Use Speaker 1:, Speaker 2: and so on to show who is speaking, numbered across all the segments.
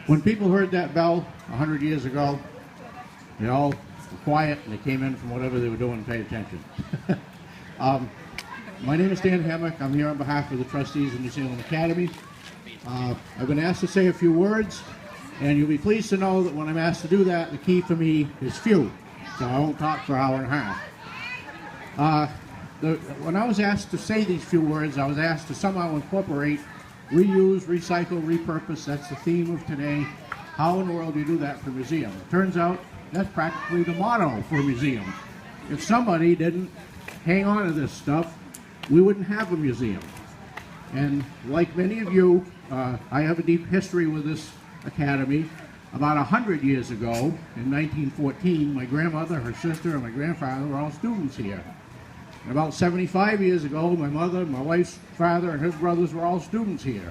Speaker 1: When people heard that bell 100 years ago, they all were quiet and they came in from whatever they were doing and paid attention. My name is Dan Hammock. I'm here on behalf of the trustees of New Salem Academy. I've been asked to say a few words, and you'll be pleased to know that when I'm asked to do that, the key for me is few, so I won't talk for an hour and a half. When I was asked to say these few words, I was asked to somehow incorporate reuse, recycle, repurpose. That's the theme of today. How in the world do you do that for a museum? It turns out that's practically the motto for a museum. If somebody didn't hang on to this stuff, we wouldn't have a museum. And like many of you, I have a deep history with this academy. About 100 years ago, in 1914, my grandmother, her sister, and my grandfather were all students here. And about 75 years ago, my mother, my wife's father, and his brothers were all students here.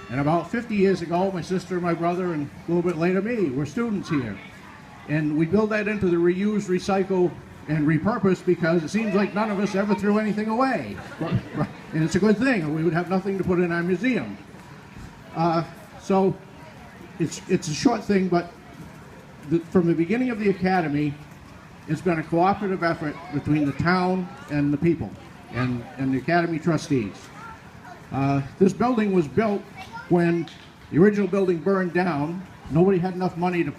Speaker 1: And about 50 years ago, my sister, my brother, and a little bit later me, were students here. And we build that into the reuse, recycle, and repurpose because it seems like none of us ever threw anything away. And it's a good thing, or we would have nothing to put in our museum. So it's a short thing, but from the beginning of the academy, it's been a cooperative effort between the town and the people and the academy trustees. This building was built when the original building burned down. Nobody had enough money to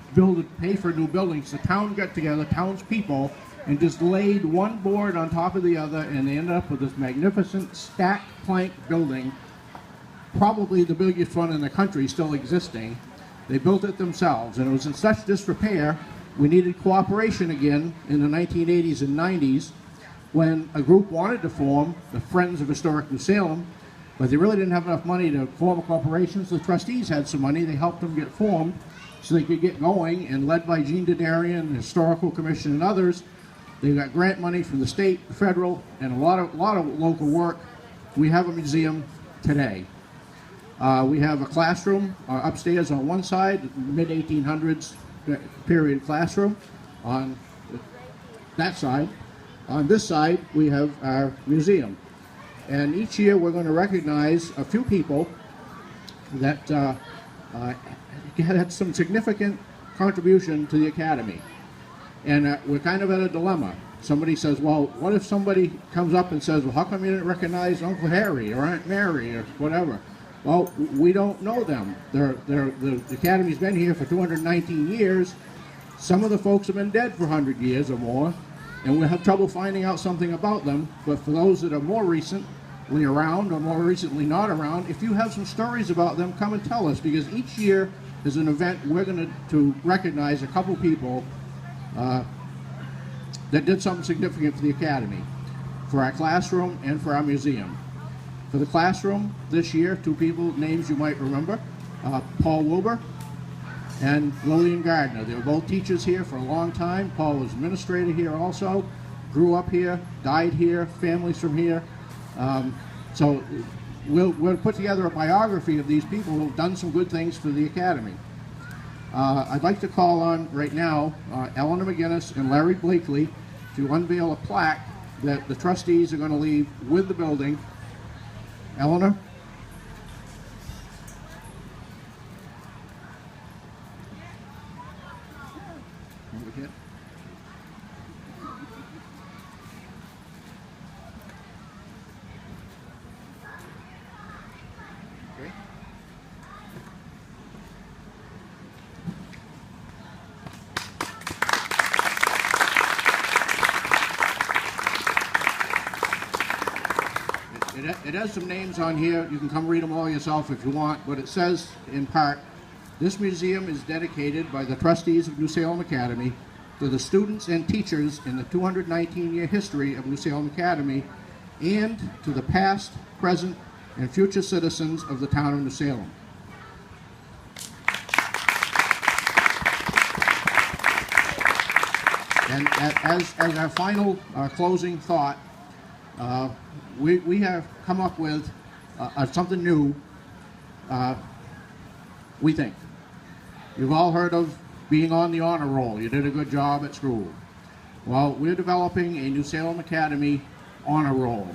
Speaker 1: pay for new buildings. The town got together, townspeople, and just laid one board on top of the other, and they ended up with this magnificent stacked plank building, probably the biggest one in the country still existing. They built it themselves, and it was in such disrepair, we needed cooperation again in the 1980s and 90s when a group wanted to form the Friends of Historic New Salem, but they really didn't have enough money to form a corporation, so the trustees had some money. They helped them get formed so they could get going, and led by Gene Didarian, the Historical Commission, and others, they got grant money from the state, federal, and a lot of local work. We have a museum today. We have a classroom upstairs on one side, mid-1800s period classroom on that side. On this side, we have our museum. And each year we're going to recognize a few people that had some significant contribution to the academy. And we're kind of at a dilemma. Somebody says, well, what if somebody comes up and says, well, how come you didn't recognize Uncle Harry or Aunt Mary or whatever? Well, we don't know them. The Academy's been here for 219 years. Some of the folks have been dead for 100 years or more, and we'll have trouble finding out something about them. But for those that are more recently around or more recently not around, if you have some stories about them, come and tell us, because each year is an event we're going to recognize a couple people that did something significant for the Academy, for our classroom and for our museum. For the classroom this year, two people, names you might remember, Paul Wilbur and Lillian Gardner. They were both teachers here for a long time. Paul was administrator here also, grew up here, died here, families from here. So we'll put together a biography of these people who have done some good things for the Academy. I'd like to call on right now Eleanor McGinnis and Larry Blakely to unveil a plaque that the trustees are going to leave with the building. Eleanor? Over here. Okay. It has some names on here. You can come read them all yourself if you want, but it says, in part, this museum is dedicated by the trustees of New Salem Academy to the students and teachers in the 219-year history of New Salem Academy, and to the past, present, and future citizens of the town of New Salem. And as our final closing thought, we have come up with something new, we think. You've all heard of being on the honor roll. You did a good job at school. Well, we're developing a New Salem Academy honor roll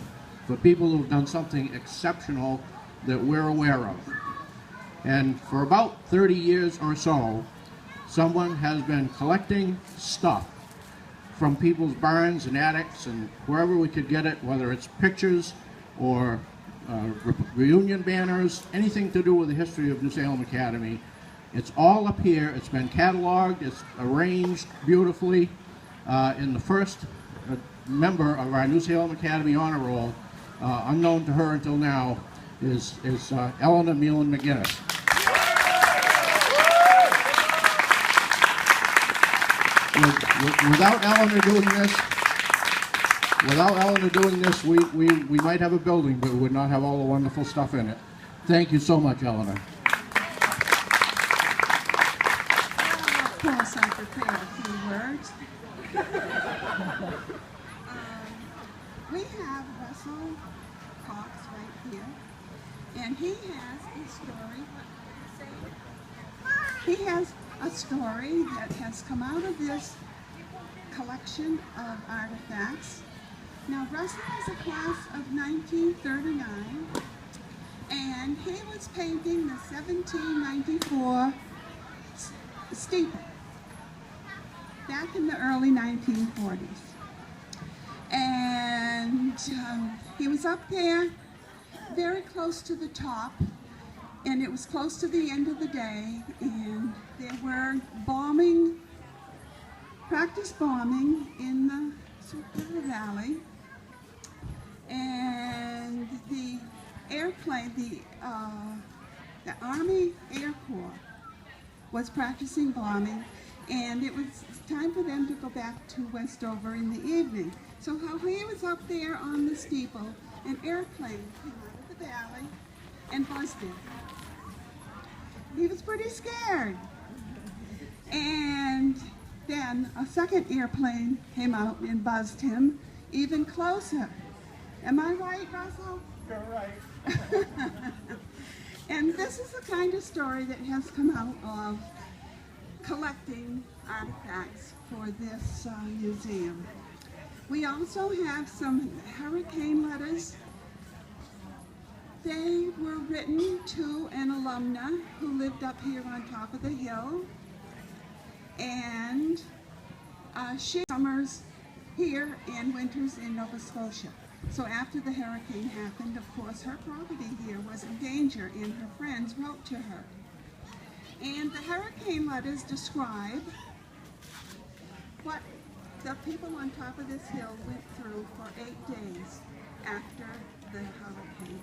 Speaker 1: for people who've done something exceptional that we're aware of. And for about 30 years or so, someone has been collecting stuff from people's barns and attics and wherever we could get it, whether it's pictures or reunion banners, anything to do with the history of New Salem Academy. It's all up here. It's been cataloged. It's arranged beautifully. In the first member of our New Salem Academy honor roll, unknown to her until now, is Eleanor Meelan McGinnis. Without Eleanor doing this, we might have a building, but we would not have all the wonderful stuff in it. Thank you so much, Eleanor.
Speaker 2: Of course, I prepared a few words. We have Russell Cox right here, and he has a story. He has a story that has come out of this collection of artifacts. Now, Russell is a class of 1939, and he was painting the 1794 steeple back in the early 1940s. And he was up there very close to the top, and it was close to the end of the day, and there were practice bombing in the Superior Valley, and the airplane, the Army Air Corps was practicing bombing, and it was time for them to go back to Westover in the evening. So while he was up there on the steeple, an airplane came out of the valley and buzzed him. He was pretty scared. And then a second airplane came out and buzzed him even closer. Am I right, Russell?
Speaker 3: You're right.
Speaker 2: And this is the kind of story that has come out of collecting artifacts for this museum. We also have some hurricane letters. They were written to an alumna who lived up here on top of the hill, and she summers here and winters in Nova Scotia. So after the hurricane happened, of course, her property here was in danger, and her friends wrote to her. And the hurricane letters describe what the people on top of this hill went through for 8 days after the hurricane.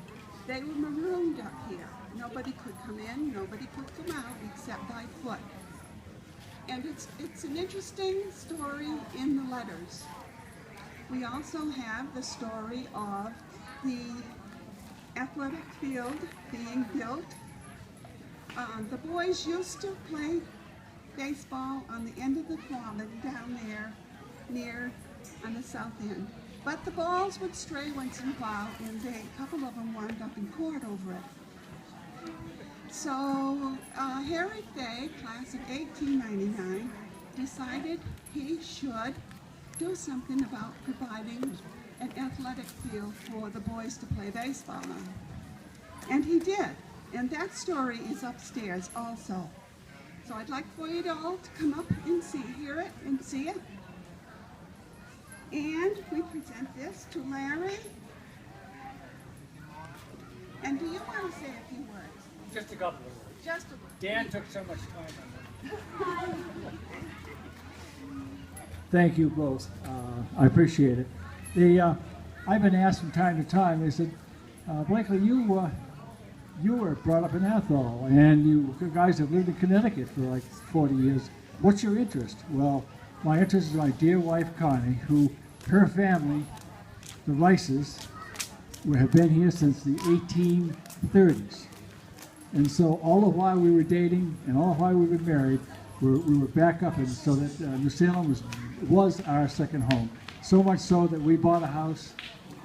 Speaker 2: They were marooned up here. Nobody could come in, nobody could come out except by foot. And it's an interesting story in the letters. We also have the story of the athletic field being built. The boys used to play baseball on the end of the common down there near on the south end. But the balls would stray once in a while, and a couple of them wound up in court over it. So Harry Fay, class of 1899, decided he should do something about providing an athletic field for the boys to play baseball on. And he did. And that story is upstairs also. So I'd like for you all to come up and hear it and see it. And we present this to Larry. And do you want to say a few words?
Speaker 3: Just a couple of words.
Speaker 2: Just a word.
Speaker 3: Dan took so much time on that.
Speaker 4: Thank you both. I appreciate it. I've been asked from time to time, they said, Blakely, you were brought up in Athol, and you guys have lived in Connecticut for like 40 years. What's your interest? Well, my interest is my dear wife, Connie, who, her family, the Rices, have been here since the 1830s. And so all of while we were dating and all of while we were married, we were back up, and so that New Salem was our second home. So much so that we bought a house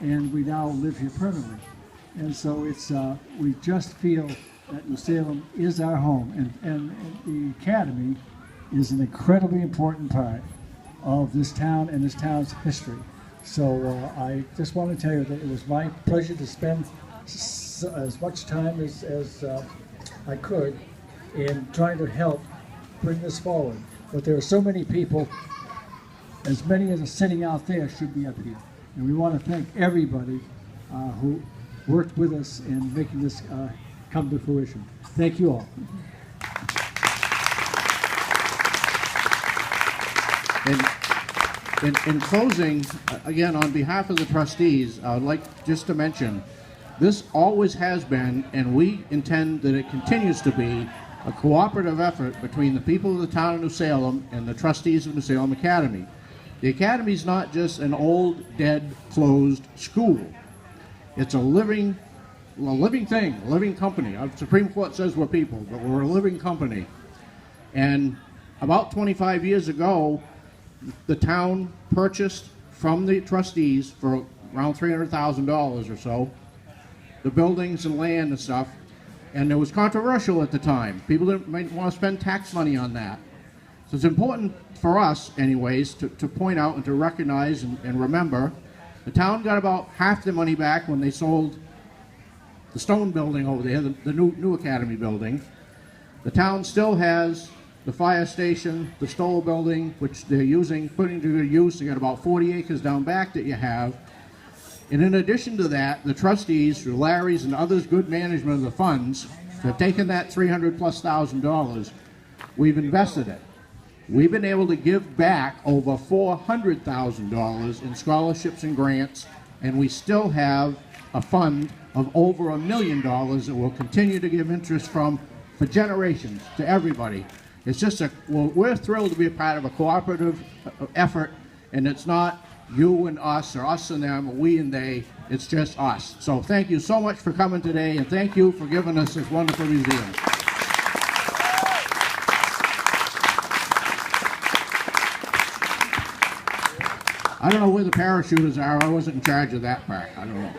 Speaker 4: and we now live here permanently. And so it's we just feel that New Salem is our home, and the Academy is an incredibly important part of this town and this town's history. So I just want to tell you that it was my pleasure to spend as much time as I could in trying to help bring this forward. But there are so many people, as many as are sitting out there should be up here. And we want to thank everybody who worked with us in making this come to fruition. Thank you all.
Speaker 1: In closing, again, on behalf of the trustees, I would like just to mention, this always has been, and we intend that it continues to be, a cooperative effort between the people of the town of New Salem and the trustees of New Salem Academy. The Academy is not just an old, dead, closed school. It's a living thing, a living company. Our Supreme Court says we're people, but we're a living company. And about 25 years ago, the town purchased from the trustees for around $300,000 or so the buildings and land and stuff, and it was controversial at the time. People might want to spend tax money on that. So it's important for us, anyways, to point out and to recognize and remember the town got about half the money back when they sold the stone building over there, the new Academy building. The town still has the fire station, the Stoll building, which they're putting to good use. They got about 40 acres down back that you have. And in addition to that, the trustees, through Larry's and others' good management of the funds, have taken that $300,000+. We've invested it. We've been able to give back over $400,000 in scholarships and grants, and we still have a fund of over $1 million that will continue to give interest from for generations to everybody. It's just we're thrilled to be a part of a cooperative effort, and it's not you and us or us and them or we and they, it's just us. So thank you so much for coming today, and thank you for giving us this wonderful museum. I don't know where the parachuters are. I wasn't in charge of that part. I don't know.